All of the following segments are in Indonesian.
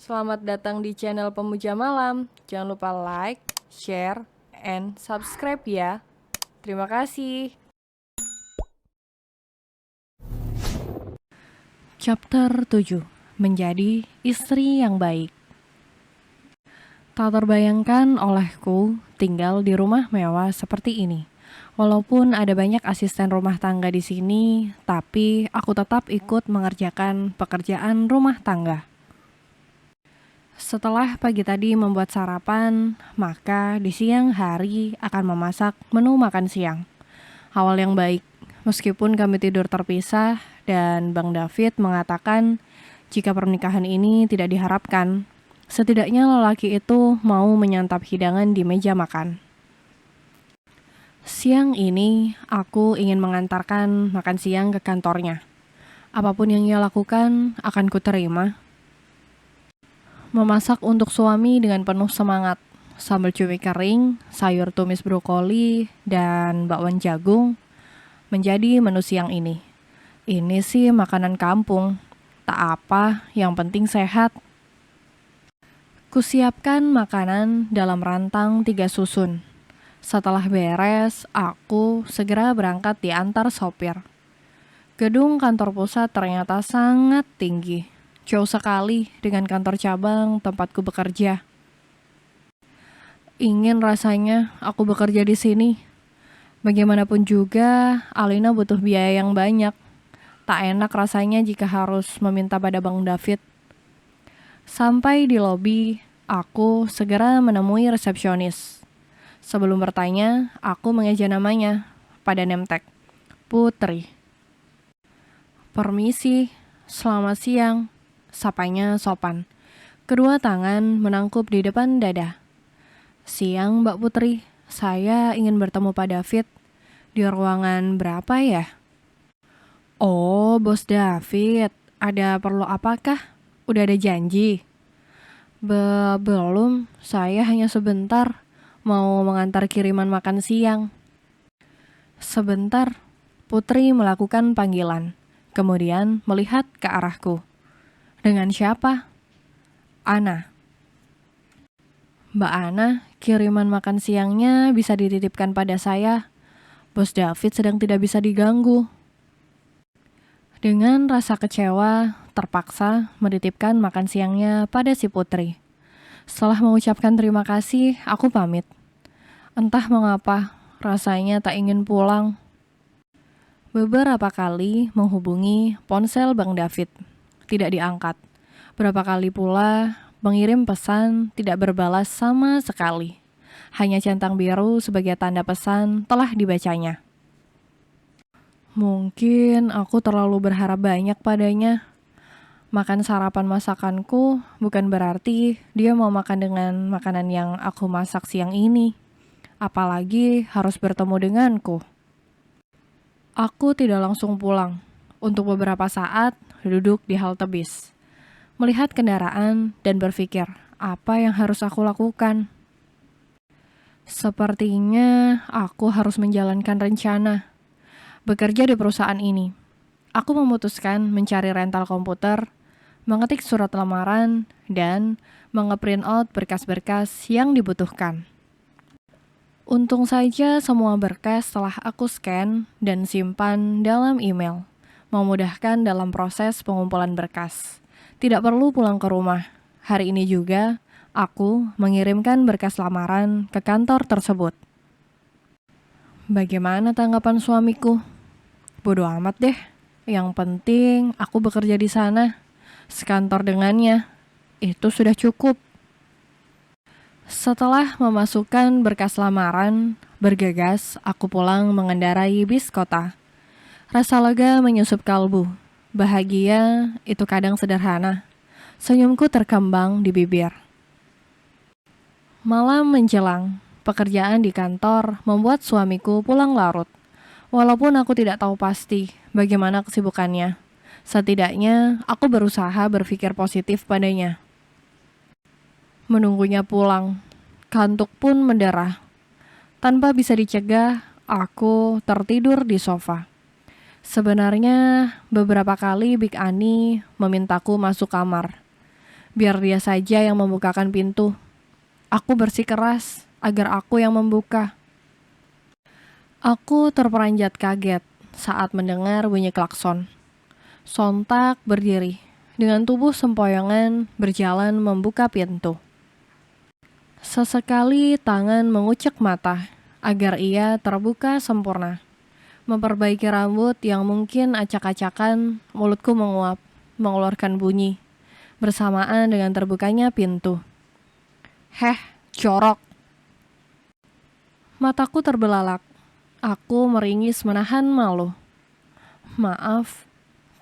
Selamat datang di channel Pemuja Malam. Jangan lupa like, share, and subscribe ya. Terima kasih. Chapter 7. Menjadi istri yang baik. Tak terbayangkan olehku tinggal di rumah mewah seperti ini. Walaupun ada banyak asisten rumah tangga di sini, tapi aku tetap ikut mengerjakan pekerjaan rumah tangga. Setelah pagi tadi membuat sarapan, maka di siang hari akan memasak menu makan siang. Awal yang baik, meskipun kami tidur terpisah dan Bang David mengatakan jika pernikahan ini tidak diharapkan, setidaknya lelaki itu mau menyantap hidangan di meja makan. Siang ini, aku ingin mengantarkan makan siang ke kantornya. Apapun yang ia lakukan akan kuterima. Memasak untuk suami dengan penuh semangat. Sambal cumi kering, sayur tumis brokoli, dan bakwan jagung menjadi menu siang ini. Ini sih makanan kampung. Tak apa, yang penting sehat. Kusiapkan makanan dalam rantang 3 susun. Setelah beres, aku segera berangkat diantar sopir. Gedung kantor pusat ternyata sangat tinggi. Jauh sekali dengan kantor cabang tempatku bekerja. Ingin rasanya aku bekerja di sini. Bagaimanapun juga, Alina butuh biaya yang banyak. Tak enak rasanya jika harus meminta pada Bang David. Sampai di lobi, aku segera menemui resepsionis. Sebelum bertanya, aku mengeja namanya pada name tag, Putri. Permisi, selamat siang. Sapanya sopan. Kedua tangan menangkup di depan dada. Siang Mbak Putri, saya ingin bertemu Pak David. Di ruangan berapa ya? Oh, Bos David, ada perlu apakah? Udah ada janji? Belum, saya hanya sebentar. Mau mengantar kiriman makan siang. Sebentar, Putri melakukan panggilan. Kemudian melihat ke arahku. Dengan siapa? Ana. Mbak Ana, kiriman makan siangnya bisa dititipkan pada saya. Bos David sedang tidak bisa diganggu. Dengan rasa kecewa, terpaksa menitipkan makan siangnya pada si Putri. Setelah mengucapkan terima kasih, aku pamit. Entah mengapa, rasanya tak ingin pulang. Beberapa kali menghubungi ponsel Bang David. Tidak diangkat. Berapa kali pula mengirim pesan tidak berbalas sama sekali. Hanya centang biru sebagai tanda pesan telah dibacanya. Mungkin aku terlalu berharap banyak padanya. Makan sarapan masakanku bukan berarti dia mau makan dengan makanan yang aku masak siang ini. Apalagi harus bertemu denganku. Aku tidak langsung pulang. Untuk beberapa saat duduk di halte bis. Melihat kendaraan dan berpikir, apa yang harus aku lakukan? Sepertinya aku harus menjalankan rencana. Bekerja di perusahaan ini. Aku memutuskan mencari rental komputer, mengetik surat lamaran, dan nge-print out berkas-berkas yang dibutuhkan. Untung saja semua berkas telah aku scan dan simpan dalam email, memudahkan dalam proses pengumpulan berkas. Tidak perlu pulang ke rumah. Hari ini juga, aku mengirimkan berkas lamaran ke kantor tersebut. Bagaimana tanggapan suamiku? Bodoh amat deh. Yang penting aku bekerja di sana. Sekantor dengannya. Itu sudah cukup. Setelah memasukkan berkas lamaran, bergegas aku pulang mengendarai bis kota. Rasa lega menyusup kalbu. Bahagia itu kadang sederhana. Senyumku terkembang di bibir. Malam menjelang, pekerjaan di kantor membuat suamiku pulang larut. Walaupun aku tidak tahu pasti bagaimana kesibukannya. Setidaknya aku berusaha berpikir positif padanya. Menunggunya pulang, kantuk pun mendarah. Tanpa bisa dicegah, aku tertidur di sofa. Sebenarnya beberapa kali Big Ani memintaku masuk kamar. Biar dia saja yang membukakan pintu. Aku bersikeras agar aku yang membuka. Aku terperanjat kaget saat mendengar bunyi klakson. Sontak berdiri, dengan tubuh sempoyongan berjalan membuka pintu. Sesekali tangan mengucek mata agar ia terbuka sempurna. Memperbaiki rambut yang mungkin acak-acakan, mulutku menguap, mengeluarkan bunyi, bersamaan dengan terbukanya pintu. Heh, jorok. Mataku terbelalak. Aku meringis menahan malu. Maaf,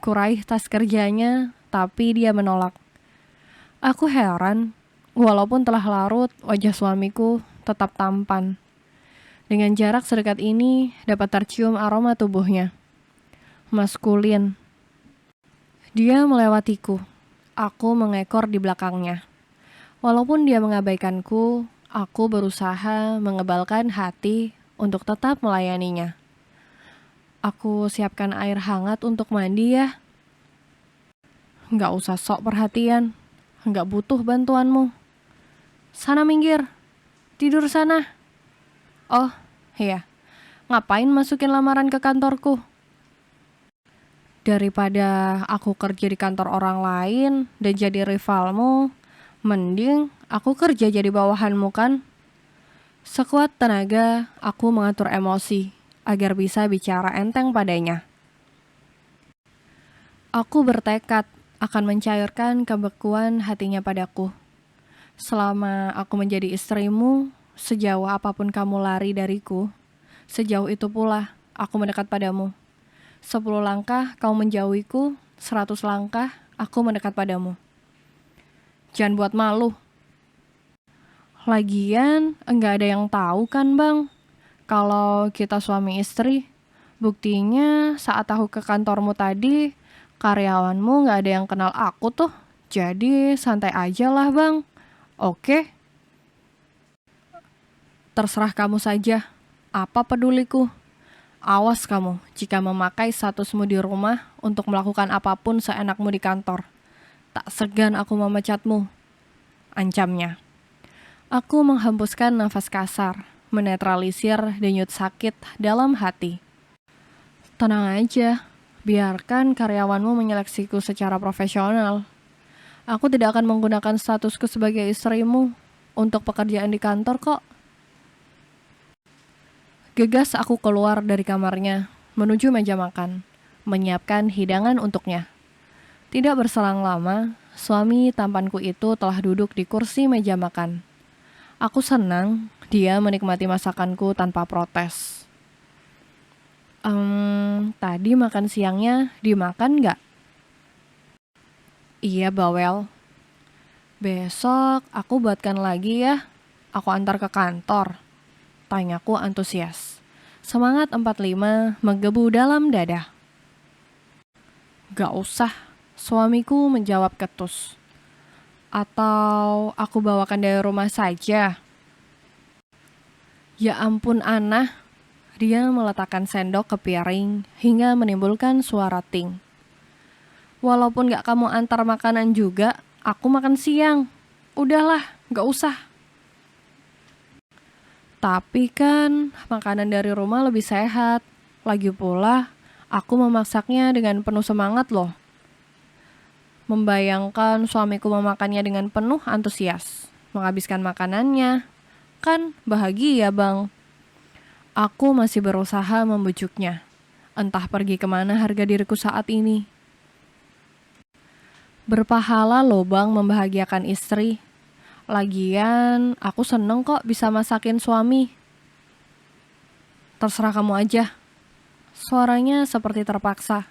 kuraih tas kerjanya, tapi dia menolak. Aku heran, walaupun telah larut, wajah suamiku tetap tampan. Dengan jarak sedekat ini, dapat tercium aroma tubuhnya. Maskulin. Dia melewatiku. Aku mengekor di belakangnya. Walaupun dia mengabaikanku, aku berusaha mengebalkan hati untuk tetap melayaninya. Aku siapkan air hangat untuk mandi ya. Nggak usah sok perhatian. Nggak butuh bantuanmu. Sana minggir. Tidur sana. Oh, iya. Ngapain masukin lamaran ke kantorku? Daripada aku kerja di kantor orang lain dan jadi rivalmu, mending aku kerja jadi bawahanmu kan? Sekuat tenaga, aku mengatur emosi agar bisa bicara enteng padanya. Aku bertekad akan mencairkan kebekuan hatinya padaku. Selama aku menjadi istrimu, sejauh apapun kamu lari dariku, sejauh itu pula aku mendekat padamu. 10 langkah kau menjauhiku, 100 langkah aku mendekat padamu. Jangan buat malu. Lagian, enggak ada yang tahu kan bang, kalau kita suami istri. Buktinya saat aku ke kantormu tadi, karyawanmu enggak ada yang kenal aku tuh. Jadi santai aja lah bang. Oke? Terserah kamu saja. Apa peduliku? Awas kamu jika memakai statusmu di rumah untuk melakukan apapun seenakmu di kantor. Tak segan aku memecatmu. Ancamnya. Aku menghembuskan nafas kasar, menetralisir denyut sakit dalam hati. Tenang aja, biarkan karyawanmu menyeleksiku secara profesional. Aku tidak akan menggunakan statusku sebagai istrimu untuk pekerjaan di kantor kok. Gegas aku keluar dari kamarnya, menuju meja makan, menyiapkan hidangan untuknya. Tidak berselang lama, suami tampanku itu telah duduk di kursi meja makan. Aku senang dia menikmati masakanku tanpa protes. Tadi makan siangnya dimakan nggak? Iya bawel. Besok aku buatkan lagi ya. Aku antar ke kantor. Tanyaku antusias. Semangat 45 menggebu dalam dada. Gak usah, suamiku menjawab ketus. Atau aku bawakan dari rumah saja? Ya ampun Ana, dia meletakkan sendok ke piring hingga menimbulkan suara ting. Walaupun gak kamu antar makanan juga, aku makan siang. Udahlah, gak usah. Tapi kan makanan dari rumah lebih sehat. Lagi pula, aku memasaknya dengan penuh semangat loh. Membayangkan suamiku memakannya dengan penuh antusias, menghabiskan makanannya. Kan bahagia bang. Aku masih berusaha membujuknya. Entah pergi kemana harga diriku saat ini. Berpahala loh bang membahagiakan istri. Lagian aku seneng kok bisa masakin suami. Terserah kamu aja. Suaranya seperti terpaksa.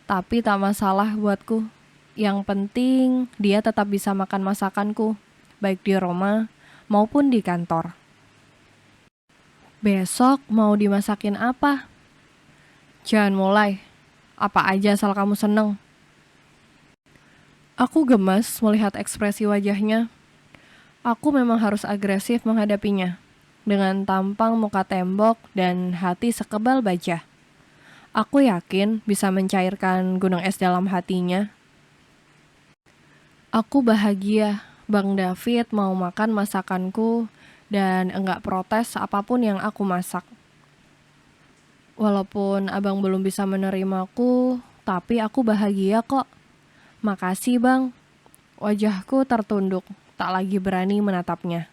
Tapi tak masalah buatku. Yang penting dia tetap bisa makan masakanku, baik di rumah maupun di kantor. Besok mau dimasakin apa? Jangan mulai. Apa aja asal kamu seneng. Aku gemas melihat ekspresi wajahnya. Aku memang harus agresif menghadapinya. Dengan tampang muka tembok dan hati sekebal baja. Aku yakin bisa mencairkan gunung es dalam hatinya. Aku bahagia Bang David mau makan masakanku dan enggak protes apapun yang aku masak. Walaupun abang belum bisa menerimaku, tapi aku bahagia kok. Makasih bang. Wajahku tertunduk, tak lagi berani menatapnya.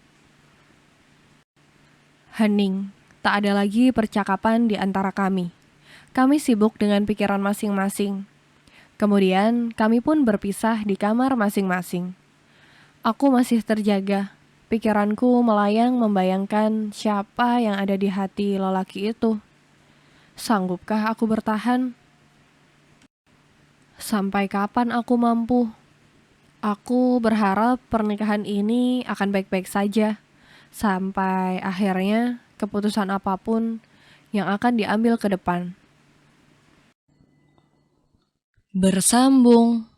Hening, tak ada lagi percakapan di antara kami. Kami sibuk dengan pikiran masing-masing. Kemudian kami pun berpisah di kamar masing-masing. Aku masih terjaga. Pikiranku melayang membayangkan siapa yang ada di hati lelaki itu. Sanggupkah aku bertahan? Sampai kapan aku mampu? Aku berharap pernikahan ini akan baik-baik saja. Sampai akhirnya keputusan apapun yang akan diambil ke depan. Bersambung.